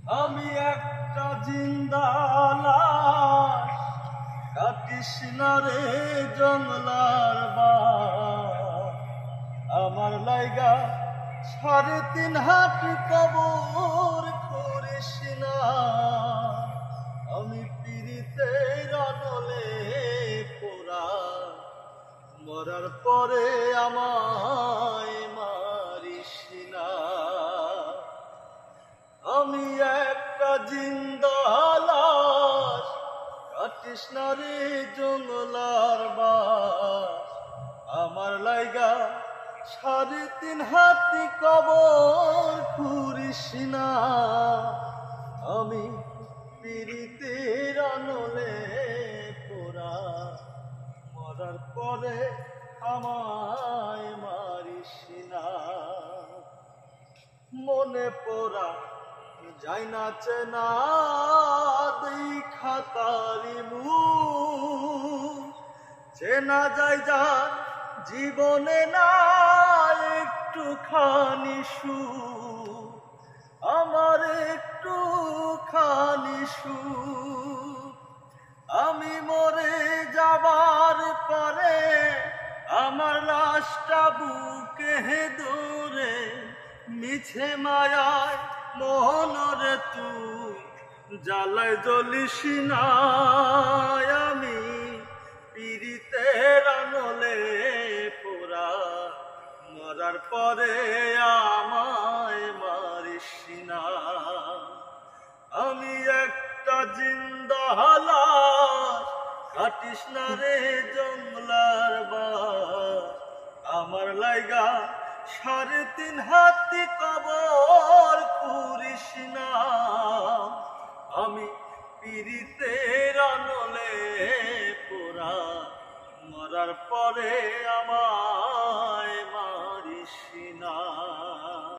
আমি একটা জিন্দা লাশ, কাটিস না রে জঙ্গলার বাস। আমার লাইগা 3.5 হাত কবর করিস না। আমি পীড়িতের আনলে পোড়া, মরার পরে আমায় মারিস না। আমি একটা জিন্দা লাশ, কাটিস না রে জঙ্গলার বাস। আমার লাইগা 3.5 হাত কবর করিস না। আমি পীড়িতের আনলে পোড়া, মরার পরে আমায় মারিস না। মনে পোড়া যাই না চেনা দেখা তারি মুখ, চেনা যায় যার জীবনে না একটুখানি সুখ। আমার একটুখানি সুখ। আমি মরে যাবার পরে আমার লাশটা বুকে ধরে, মিছে মায়ায় মোহনরে তুই জ্বালায় জ্বলিস না। আমি পীড়িতের আনলে পোড়া, মরার পরে আমায় মারিস না। আমি একটা জিন্দা লাশ, কাটিস না রে জঙ্গলার বাস। আমার লাইগা 3.5 হাত কবর করিস না। আমি পীড়িতের আনলে পোড়া, মরার পরে আমার